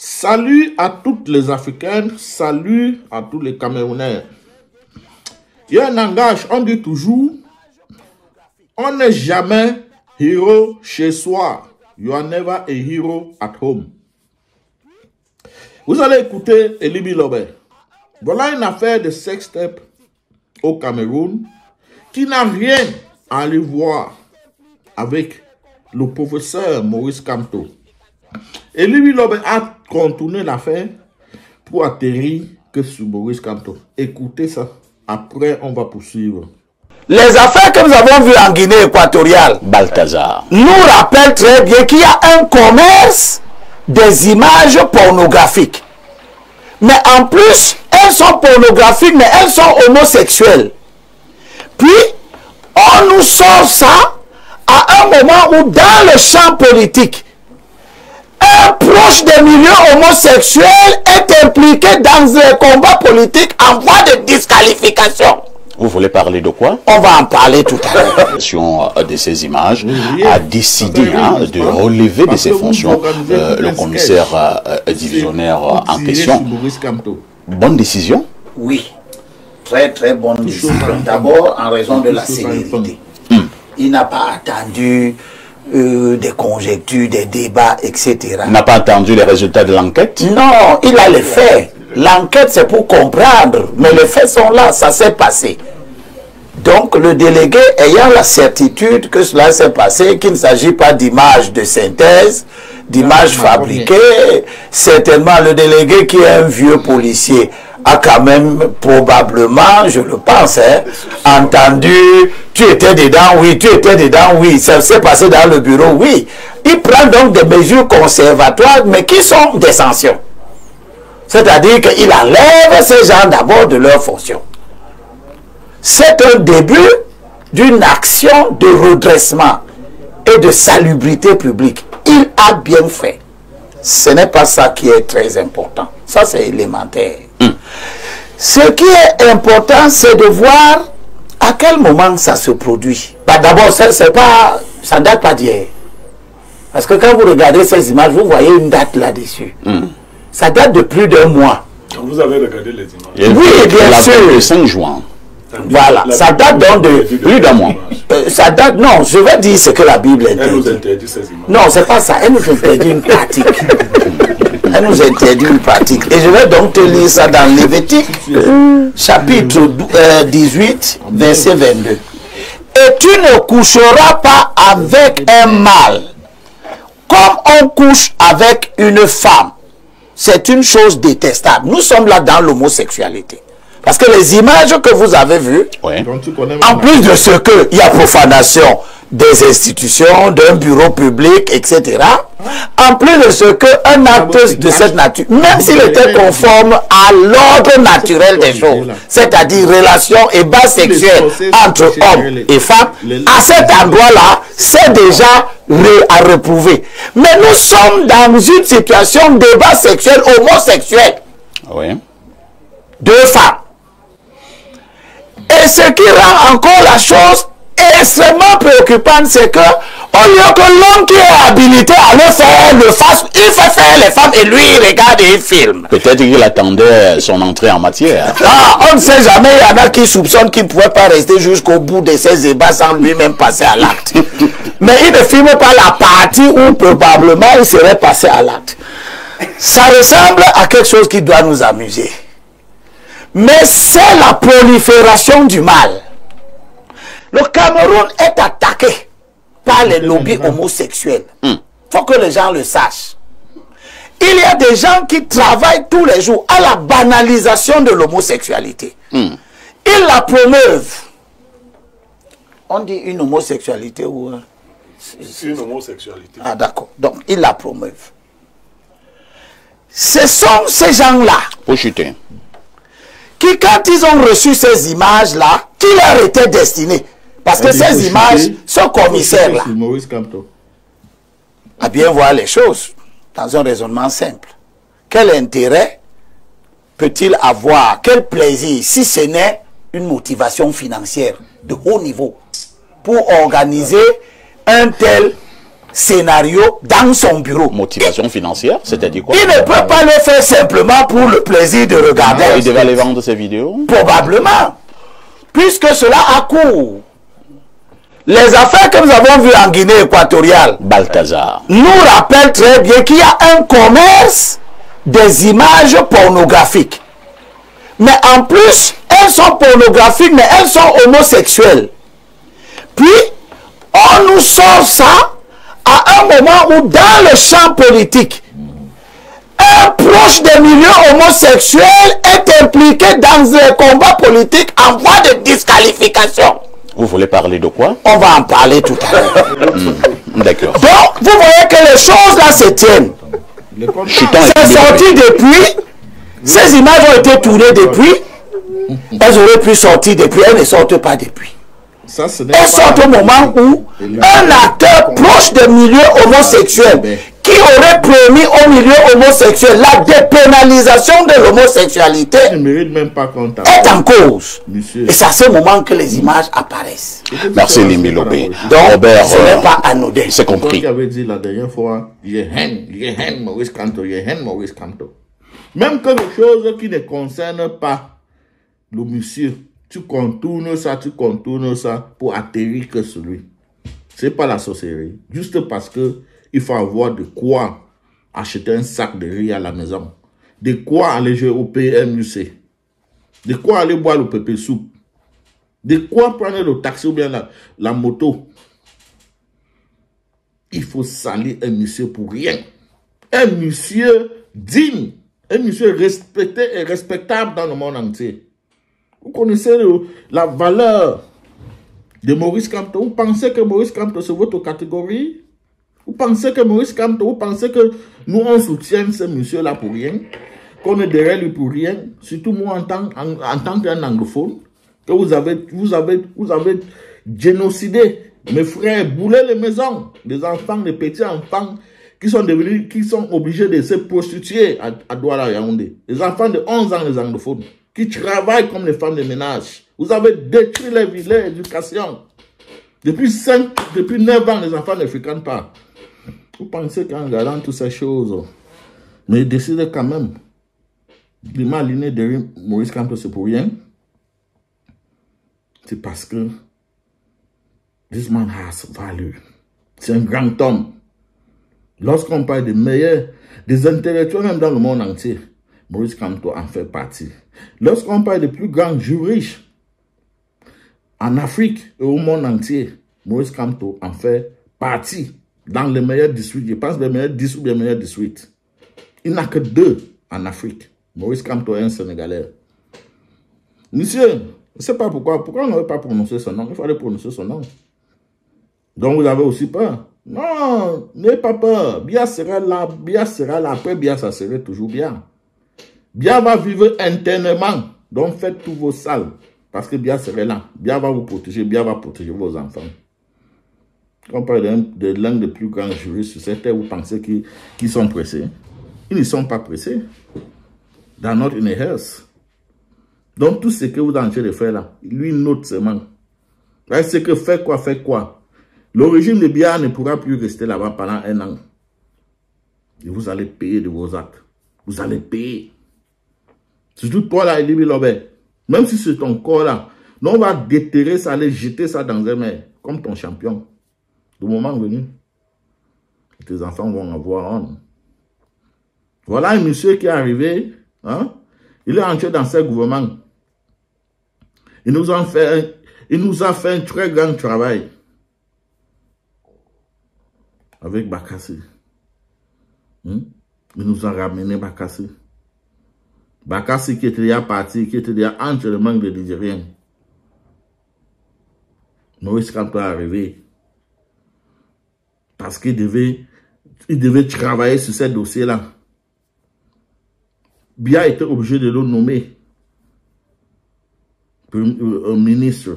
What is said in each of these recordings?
Salut à toutes les Africaines, salut à tous les Camerounais. Il y a un langage, on dit toujours, on n'est jamais héros chez soi. You are never a hero at home. Vous allez écouter Elibi Lobé. Voilà une affaire de sextape au Cameroun qui n'a rien à aller voir avec le professeur Maurice Kamto. Elibi Lobé a contourné l'affaire pour atterrir que sur Maurice Kamto. Écoutez ça. Après, on va poursuivre. Les affaires que nous avons vues en Guinée équatoriale, Balthazar, nous rappellent très bien qu'il y a un commerce des images pornographiques. Mais en plus, elles sont pornographiques, mais elles sont homosexuelles. Puis, on nous sort ça à un moment où dans le champ politique, un proche des milieux homosexuels est impliqué dans un combat politique en voie de disqualification. vous voulez parler de quoi? On va en parler tout à l'heure. De ces images a décidé de relever de ses fonctions le commissaire divisionnaire en question. Bonne décision? Oui, très très bonne décision. D'abord en raison de la sécurité. Il n'a pas attendu des conjectures, des débats, etc. Il n'a pas attendu les résultats de l'enquête? Non, il a les faits. L'enquête, c'est pour comprendre, mais les faits sont là, ça s'est passé. Donc, le délégué ayant la certitude que cela s'est passé, qu'il ne s'agit pas d'images de synthèse, d'images fabriquées, certainement le délégué qui est un vieux policier a quand même probablement, je le pense, entendu, tu étais dedans, oui, tu étais dedans, oui, ça s'est passé dans le bureau, oui. Il prend donc des mesures conservatoires, mais qui sont des sanctions. C'est-à-dire qu'il enlève ces gens d'abord de leur fonction. C'est un début d'une action de redressement et de salubrité publique. Il a bien fait. Ce n'est pas ça qui est très important. Ça, c'est élémentaire. Ce qui est important, c'est de voir à quel moment ça se produit. Bah, d'abord, ça ne date pas d'hier. Parce que quand vous regardez ces images, vous voyez une date là-dessus. Ça date de plus d'un mois. Vous avez regardé les images? Oui, bien sûr. Le 5 juin. Voilà, ça date donc de plus d'un mois. Ça date, non, je vais dire ce que la Bible interdit. Elle nous interdit ces images. Non, c'est pas ça, elle nous interdit une pratique. Elle nous interdit une pratique. Et je vais donc te lire ça dans Lévitique, chapitre 18, verset 22. Et tu ne coucheras pas avec un mâle, comme on couche avec une femme. C'est une chose détestable. Nous sommes là dans l'homosexualité. Parce que les images que vous avez vues, en plus de ce qu'il y a profanation des institutions, d'un bureau public, etc., en plus de ce qu'un acte de cette nature, même s'il était conforme à l'ordre naturel des choses, c'est-à-dire relations et bas sexuelles entre hommes et femmes, à cet endroit-là, c'est déjà à reprouver. Mais nous sommes dans une situation de bas sexuel homosexuel. Oui. Deux femmes. Et ce qui rend encore la chose extrêmement préoccupante, c'est que au lieu que l'homme qui est habilité à le faire, le fasse, il fait faire les femmes et lui, il regarde et il filme. Peut-être qu'il attendait son entrée en matière. Ah, on ne sait jamais, il y en a qui soupçonnent qu'il ne pouvait pas rester jusqu'au bout de ses ébats sans lui-même passer à l'acte. Mais il ne filme pas la partie où probablement il serait passé à l'acte. Ça ressemble à quelque chose qui doit nous amuser. Mais c'est la prolifération du mal. Le Cameroun est attaqué par les lobbies homosexuels. Il faut que les gens le sachent. Il y a des gens qui travaillent tous les jours à la banalisation de l'homosexualité. Ils la promeuvent. On dit une homosexualité ou... C'est une homosexualité. Ah d'accord. Donc, ils la promeuvent. Ce sont ces gens-là qui, quand ils ont reçu ces images-là, qui leur étaient destinées. Parce que ces images, ce commissaire-là, à bien voir les choses dans un raisonnement simple. Quel intérêt peut-il avoir, quel plaisir, si ce n'est une motivation financière de haut niveau pour organiser un tel scénario dans son bureau. Motivation financière, c'est-à-dire quoi? Il ne peut pas le faire simplement pour le plaisir de regarder. Il devait aller vendre ses vidéos? Probablement. Puisque cela a cours. Les affaires que nous avons vues en Guinée équatoriale, Balthazar, nous rappellent très bien qu'il y a un commerce des images pornographiques. Mais en plus, elles sont pornographiques, mais elles sont homosexuelles. Puis, on nous sort ça à un moment où dans le champ politique, un proche des milieux homosexuels est impliqué dans un combat politique en voie de disqualification. vous voulez parler de quoi? On va en parler tout à l'heure. D'accord. Donc, vous voyez que les choses là se tiennent. C'est sorti depuis. Ces images ont été tournées depuis. Elles auraient pu sortir depuis. Elles ne sortent pas depuis. Elles sortent au moment où un acteur proche des milieux homosexuels qui aurait promis au milieu homosexuel la dépénalisation de l'homosexualité est en cause. Et c'est à ce moment que les images apparaissent. Merci Limbi Lobé. Donc, Robert, ce n'est pas anodin. c'est compris. Qui avait dit la dernière fois, je haine Maurice Kamto, je haine Maurice Kamto. Même quelque chose qui ne concerne pas le monsieur, tu contournes ça pour atterrir que sur lui. C'est pas la sorcellerie. Juste parce que il faut avoir de quoi acheter un sac de riz à la maison. De quoi aller jouer au PMUC. De quoi aller boire le pépé soupe. De quoi prendre le taxi ou bien la moto. Il faut salir un monsieur pour rien. Un monsieur digne. Un monsieur respecté et respectable dans le monde entier. Vous connaissez la valeur de Maurice Kamto. Vous pensez que Maurice Kamto c'est votre catégorie? Vous pensez que Maurice Kamto, vous pensez que nous on soutient ce monsieur-là pour rien? Qu'on est derrière lui pour rien? Surtout moi en tant qu'un anglophone, que vous avez génocidé mes frères, boulé les maisons, des enfants, des petits enfants qui sont obligés de se prostituer à Douala Yaoundé. Les enfants de 11 ans, les anglophones, qui travaillent comme les femmes de ménage. Vous avez détruit les villes, l'éducation. Depuis 9 ans, les enfants ne fréquentent pas. Vous pensez qu'en regardant toutes ces choses, mais décidez quand même de m'aligner derrière Maurice Kamto, c'est pour rien. C'est parce que this man has value. C'est un grand homme. Lorsqu'on parle des meilleurs, des intellectuels même dans le monde entier, Maurice Kamto en fait partie. Lorsqu'on parle des plus grands juristes en Afrique et au monde entier, Maurice Kamto en fait partie dans les meilleurs districts. Je pense les meilleurs 10 ou les meilleurs districts. Il n'y en a que 2 en Afrique. Maurice Kamto est un Sénégalais. Monsieur, je ne sais pas pourquoi on n'avait pas prononcé son nom. Il fallait prononcer son nom. Donc vous avez aussi peur. Non, n'ayez pas peur. Bia sera là, après Bia, ça serait toujours bien. Bia va vivre internement. Donc faites tous vos salles. Parce que Bia serait là. Bia va vous protéger, Bia va protéger vos enfants. Quand on parle de l'un des plus grands juristes sur cette terre, vous pensez qu'ils sont pressés. Ils ne sont pas pressés. They're not in a hearse. Donc tout ce que vous êtes en train de faire là, lui note seulement. C'est que fait quoi. Le régime de Bia ne pourra plus rester là-bas pendant 1 an. Et vous allez payer de vos actes. Vous allez payer. Surtout toi là, Limbi Lobé. Même si c'est ton corps là, nous on va déterrer ça, aller jeter ça dans un mer, comme ton champion. Le moment venu, tes enfants vont avoir honte. Voilà un monsieur qui est arrivé, hein? Il est entré dans ce gouvernement. Il nous a fait un très grand travail. Avec Bakassi. Il nous a ramené Bakassi. Bakassi qui était déjà parti, qui était déjà entre le manque de Nigériens. Maurice Kamto est arrivé. Parce qu'il devait travailler sur ce dossier-là. Bia était obligé de le nommer. Un ministre. Je ne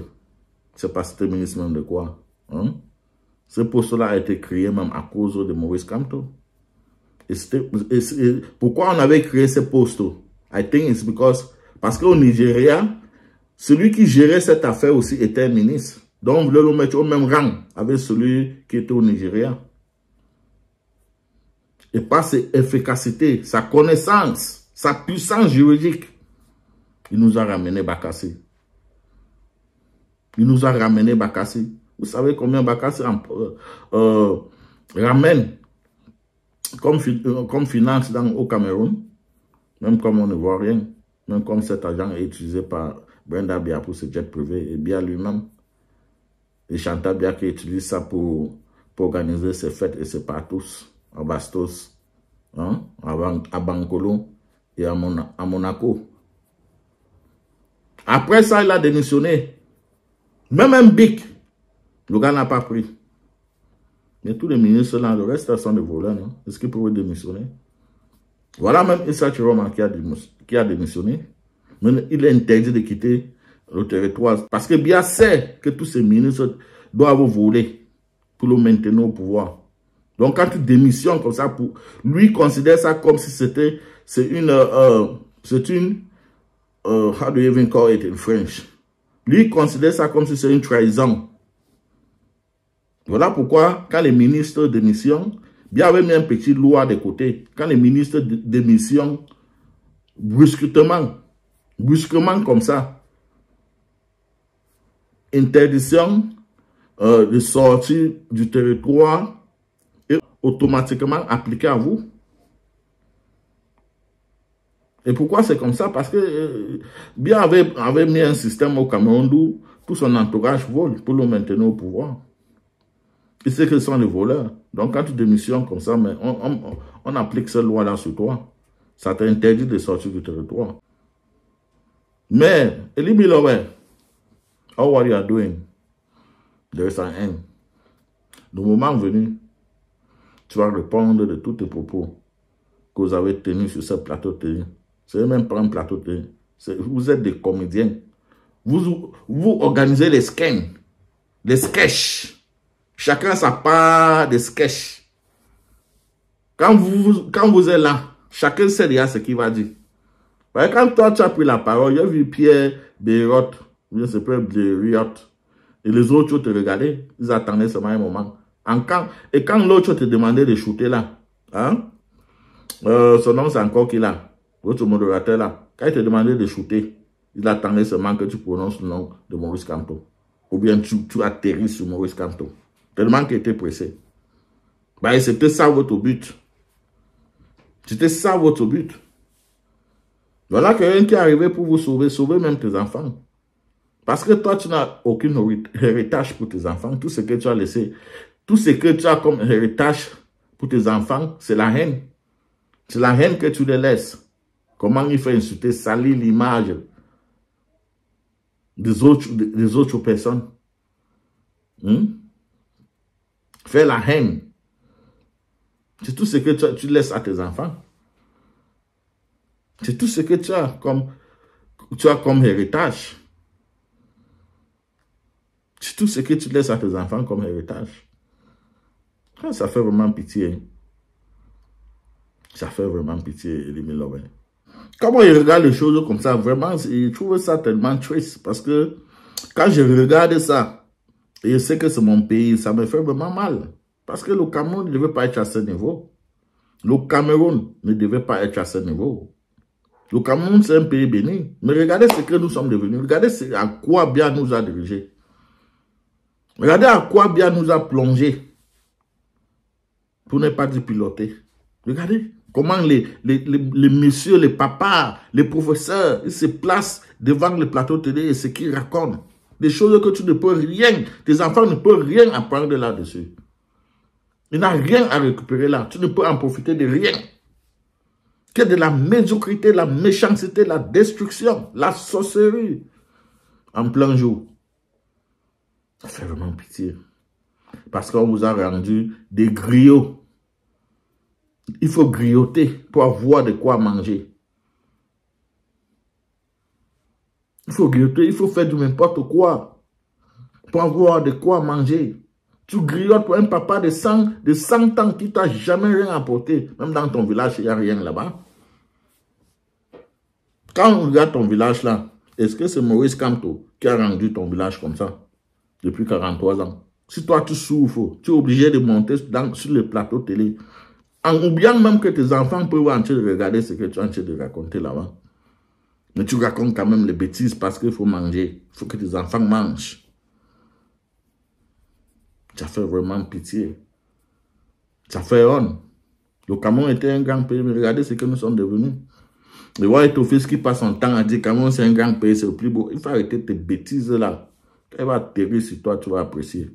sais pas si c'était ministre même de quoi. Hein? Ce poste-là a été créé même à cause de Maurice Kamto. Pourquoi on avait créé ce poste? I think it's parce qu'au Nigeria, celui qui gérait cette affaire aussi était un ministre. Donc on voulait le mettre au même rang avec celui qui était au Nigeria. et par ses efficacités, sa connaissance, sa puissance juridique, il nous a ramené Bakassi. Il nous a ramené Bakassi. Vous savez combien Bakassi ramène comme finance au Cameroun? Même comme on ne voit rien. Même comme cet argent est utilisé par Brenda Bia pour ses jets privés et Bia lui-même. Et Chantal Bia qui utilise ça pour organiser ses fêtes et ses partous à Bastos, hein, à Bankolo et à Monaco. Après ça, il a démissionné. Même un bic, le gars n'a pas pris. Mais tous les ministres là, le reste sont des voleurs, non? Est-ce qu'ils pourraient démissionner? Voilà même Issa Chiroma qui a démissionné. Mais il est interdit de quitter le territoire. Parce que Bia sait que tous ces ministres doivent voler pour le maintenir au pouvoir. Donc quand tu démissionnes comme ça, lui il considère ça comme si c'était, how do you even call it in French? Lui il considère ça comme si c'est une trahison. Voilà pourquoi quand les ministres démissionnent, Bia avait mis un petit loi de côté. Quand les ministres démissionnent, brusquement comme ça, interdiction de sortir du territoire est automatiquement appliquée à vous. Et pourquoi c'est comme ça? Parce que Bia avait mis un système au Cameroun où tout son entourage vole pour le maintenir au pouvoir. Il sait que ce sont les voleurs. Donc quand tu démissionnes comme ça, mais on applique cette loi-là sur toi. Ça t'interdit de sortir du territoire. Mais, Eli Bilowe, how are you doing? There is an end. Le moment venu, tu vas répondre de tous tes propos que vous avez tenus sur ce plateau de télé. Ce n'est même pas un plateau de télé. Vous êtes des comédiens. Vous organisez les sketchs. Les sketchs. Chacun sa part de sketch. Quand vous êtes là, chacun sait déjà ce qu'il va dire. Quand toi tu as pris la parole, j'ai vu Pierre Bérot, je sais pas, Bérot, et les autres te regardaient, ils attendaient seulement un moment. Et quand l'autre te demandait de shooter là, hein, son nom c'est encore qui là, l'autre modérateur là, quand il te demandait de shooter, il attendait seulement que tu prononces le nom de Maurice Kamto. Ou bien tu atterris sur Maurice Kamto. Tellement qu'il était pressé. Bah, c'était ça votre but. C'était ça votre but. Voilà quelqu'un qui est arrivé pour vous sauver même tes enfants. Parce que toi, tu n'as aucun héritage pour tes enfants. Tout ce que tu as laissé, tout ce que tu as comme héritage pour tes enfants, c'est la haine. C'est la haine que tu les laisses. Comment il faut insulter, salir l'image des autres personnes. Faire la haine. C'est tout ce que tu laisses à tes enfants. C'est tout ce que tu as comme héritage. C'est tout ce que tu laisses à tes enfants comme héritage. Ça fait vraiment pitié. Ça fait vraiment pitié, Eli Bilowe. Comment il regarde les choses comme ça, vraiment, il trouve ça tellement triste. Parce que quand je regarde ça, et je sais que c'est mon pays, ça me fait vraiment mal. Parce que le Cameroun ne devait pas être à ce niveau. Le Cameroun ne devait pas être à ce niveau. Le Cameroun, c'est un pays béni. Mais regardez ce que nous sommes devenus. Regardez à quoi Bia nous a dirigés. Regardez à quoi Bia nous a plongé. Pour ne pas dire piloter. Regardez comment les messieurs, les papas, les professeurs, ils se placent devant le plateau télé et ce qu'ils racontent. Des choses que tu ne peux rien, tes enfants ne peuvent rien apprendre là-dessus. Il n'y a rien à récupérer là. Tu ne peux en profiter de rien. Que de la médiocrité, la méchanceté, la destruction, la sorcellerie. En plein jour. Ça fait vraiment pitié. Parce qu'on vous a rendu des griots. Il faut grioter pour avoir de quoi manger. Il faut grioter, il faut faire du n'importe quoi pour avoir de quoi manger. Tu griottes pour un papa de 100 ans qui t'a jamais rien apporté. Même dans ton village, il n'y a rien là-bas. Quand on regarde ton village là, est-ce que c'est Maurice Kamto qui a rendu ton village comme ça depuis 43 ans? Si toi tu souffres, tu es obligé de monter sur le plateau télé En oubliant même que tes enfants peuvent en train de regarder ce que tu es en train de raconter là-bas. Mais tu racontes quand même les bêtises parce qu'il faut manger. Il faut que tes enfants mangent. Ça fait vraiment pitié. Ça fait honte. Le Cameroun était un grand pays, mais regardez ce que nous sommes devenus. Le roi Étophis qui passe son temps à dire Cameroun c'est un grand pays, c'est le plus beau. Il faut arrêter tes bêtises là. Elle va atterrir sur toi, tu vas apprécier.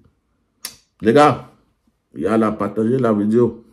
Les gars, il y a là, partagez la vidéo.